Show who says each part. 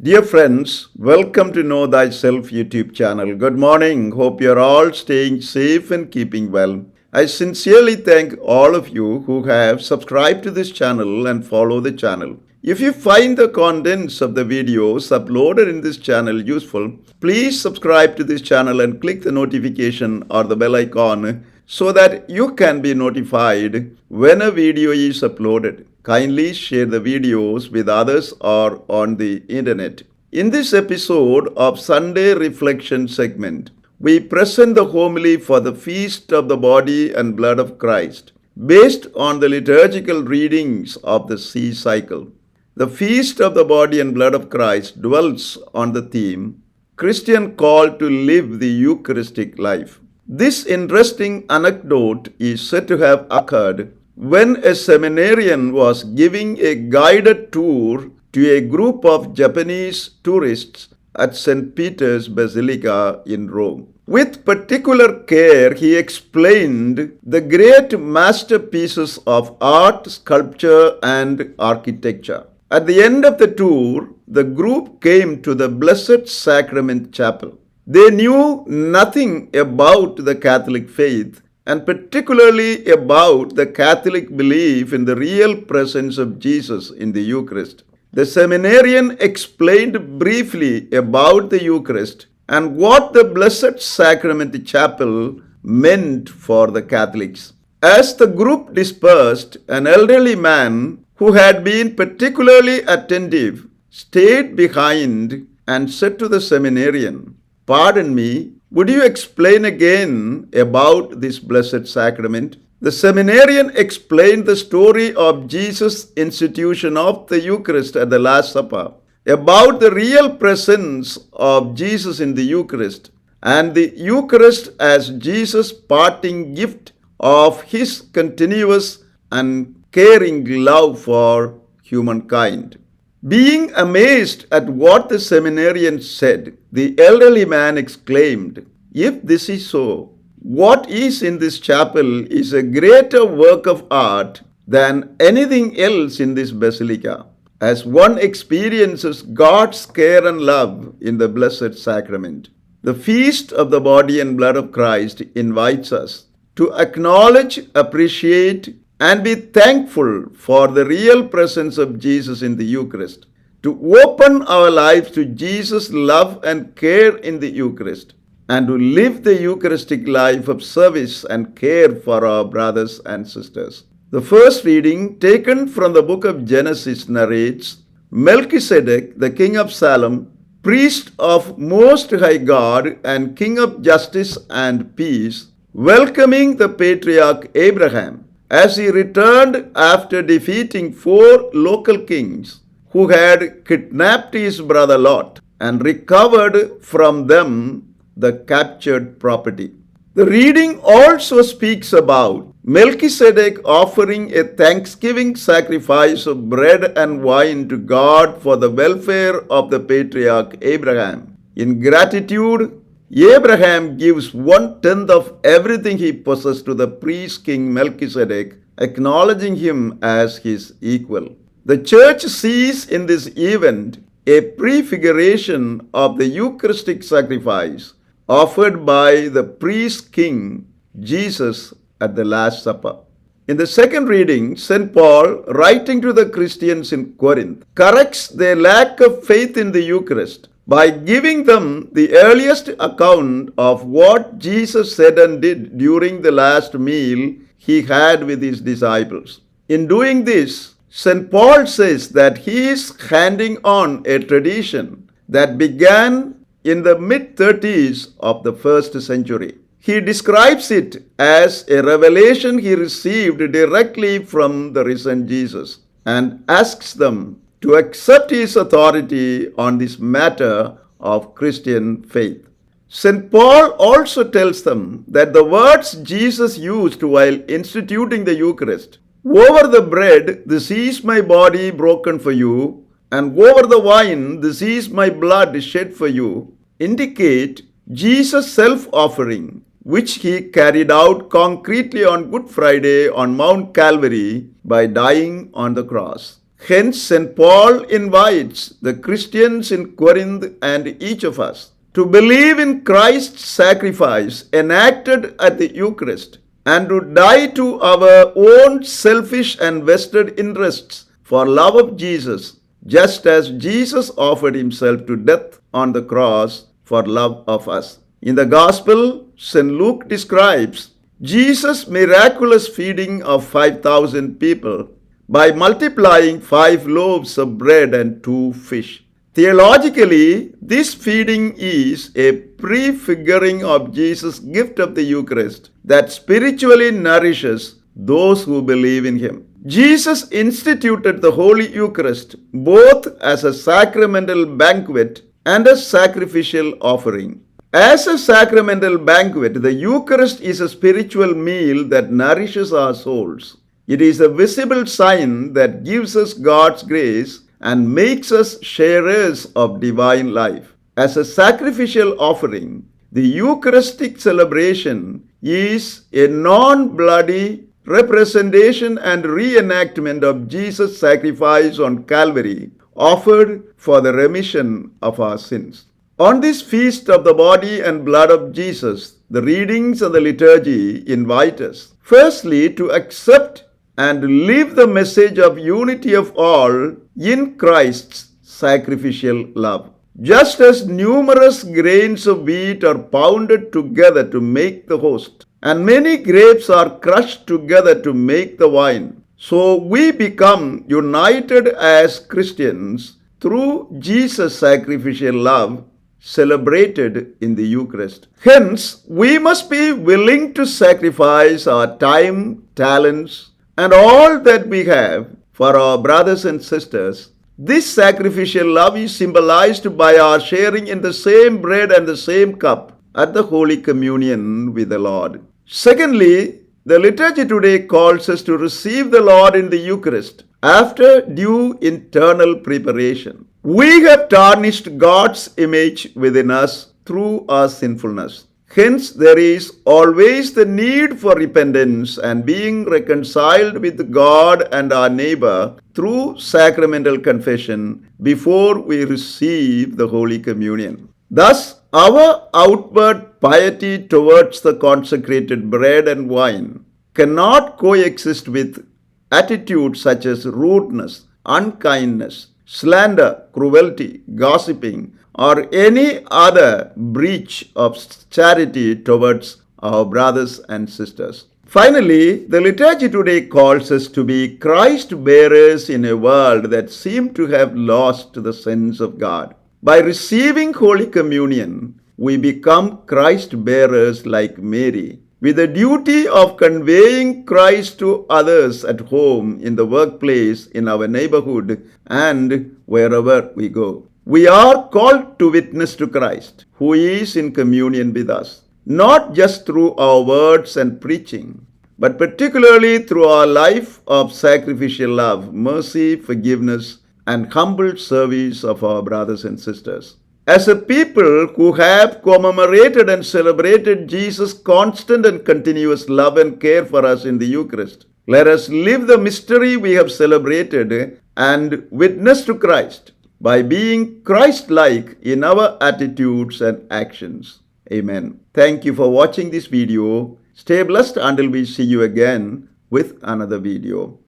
Speaker 1: Dear friends, welcome to Know Thyself YouTube Channel. Good morning. Hope you're all staying safe and keeping well. I sincerely thank all of you who have subscribed to this channel and follow the channel. If you find the contents of the videos uploaded in this channel useful, please subscribe to this channel and click the notification or the bell icon so that you can be notified when a video is uploaded. Kindly share the videos with others or on the internet. In this episode of Sunday Reflection segment, we present the homily for the Feast of the Body and Blood of Christ, based on the liturgical readings of the sea cycle. The Feast of the Body and Blood of Christ dwells on the theme, Christian call to live the Eucharistic life. This interesting anecdote is said to have occurred when a seminarian was giving a guided tour to a group of Japanese tourists at St. Peter's Basilica in Rome. With particular care, he explained the great masterpieces of art, sculpture, and architecture. At the end of the tour, the group came to the Blessed Sacrament Chapel. They knew nothing about the Catholic faith, and particularly about the Catholic belief in the real presence of Jesus in the Eucharist. The seminarian explained briefly about the Eucharist and what the Blessed Sacrament Chapel meant for the Catholics. As the group dispersed, an elderly man who had been particularly attentive stayed behind and said to the seminarian, "Pardon me, would you explain again about this Blessed Sacrament?" The seminarian explained the story of Jesus' institution of the Eucharist at the Last Supper, about the real presence of Jesus in the Eucharist, and the Eucharist as Jesus' parting gift of his continuous and caring love for humankind. Being amazed at what the seminarian said, the elderly man exclaimed, "If this is so, what is in this chapel is a greater work of art than anything else in this basilica, as one experiences God's care and love in the Blessed Sacrament." The Feast of the Body and Blood of Christ invites us to acknowledge, appreciate, and be thankful for the real presence of Jesus in the Eucharist, to open our lives to Jesus' love and care in the Eucharist, and to live the Eucharistic life of service and care for our brothers and sisters. The first reading, taken from the book of Genesis, narrates Melchizedek, the king of Salem, priest of Most High God and king of justice and peace, welcoming the patriarch Abraham as he returned after defeating 4 local kings who had kidnapped his brother Lot and recovered from them the captured property. The reading also speaks about Melchizedek offering a thanksgiving sacrifice of bread and wine to God for the welfare of the patriarch Abraham. In gratitude, Abraham gives 1/10 of everything he possessed to the priest king Melchizedek, acknowledging him as his equal. The church sees in this event a prefiguration of the Eucharistic sacrifice offered by the priest king Jesus at the Last Supper. In the second reading, St. Paul, writing to the Christians in Corinth, corrects their lack of faith in the Eucharist by giving them the earliest account of what Jesus said and did during the last meal he had with his disciples. In doing this, St. Paul says that he is handing on a tradition that began in the mid-30s of the first century. He describes it as a revelation he received directly from the risen Jesus and asks them to accept his authority on this matter of Christian faith. St. Paul also tells them that the words Jesus used while instituting the Eucharist, "Over the bread, this is my body broken for you, and over the wine, this is my blood shed for you," indicate Jesus' self-offering, which he carried out concretely on Good Friday on Mount Calvary by dying on the cross. Hence, St. Paul invites the Christians in Corinth and each of us to believe in Christ's sacrifice enacted at the Eucharist and to die to our own selfish and vested interests for love of Jesus, just as Jesus offered himself to death on the cross for love of us. In the Gospel, St. Luke describes Jesus' miraculous feeding of 5,000 people by multiplying 5 loaves of bread and 2 fish. Theologically, this feeding is a prefiguring of Jesus' gift of the Eucharist that spiritually nourishes those who believe in him. Jesus instituted the Holy Eucharist both as a sacramental banquet and a sacrificial offering. As a sacramental banquet, the Eucharist is a spiritual meal that nourishes our souls. It is a visible sign that gives us God's grace and makes us sharers of divine life. As a sacrificial offering, the Eucharistic celebration is a non-bloody representation and reenactment of Jesus' sacrifice on Calvary, offered for the remission of our sins. On this feast of the body and blood of Jesus, the readings of the liturgy invite us, firstly, to accept and live the message of unity of all in Christ's sacrificial love. Just as numerous grains of wheat are pounded together to make the host, and many grapes are crushed together to make the wine, so we become united as Christians through Jesus' sacrificial love celebrated in the Eucharist. Hence, we must be willing to sacrifice our time, talents, and all that we have for our brothers and sisters. This sacrificial love is symbolized by our sharing in the same bread and the same cup at the Holy Communion with the Lord. Secondly, the liturgy today calls us to receive the Lord in the Eucharist after due internal preparation. We have tarnished God's image within us through our sinfulness. Hence, there is always the need for repentance and being reconciled with God and our neighbor through sacramental confession before we receive the Holy Communion. Thus, our outward piety towards the consecrated bread and wine cannot coexist with attitudes such as rudeness, unkindness, slander, cruelty, gossiping, or any other breach of charity towards our brothers and sisters. Finally, the liturgy today calls us to be Christ bearers in a world that seemed to have lost the sense of God. By receiving Holy Communion, we become Christ bearers like Mary, with the duty of conveying Christ to others at home, in the workplace, in our neighborhood, and wherever we go. We are called to witness to Christ, who is in communion with us, not just through our words and preaching, but particularly through our life of sacrificial love, mercy, forgiveness, and humble service of our brothers and sisters. As a people who have commemorated and celebrated Jesus' constant and continuous love and care for us in the Eucharist, let us live the mystery we have celebrated and witness to Christ by being Christ-like in our attitudes and actions. Amen. Thank you for watching this video. Stay blessed until we see you again with another video.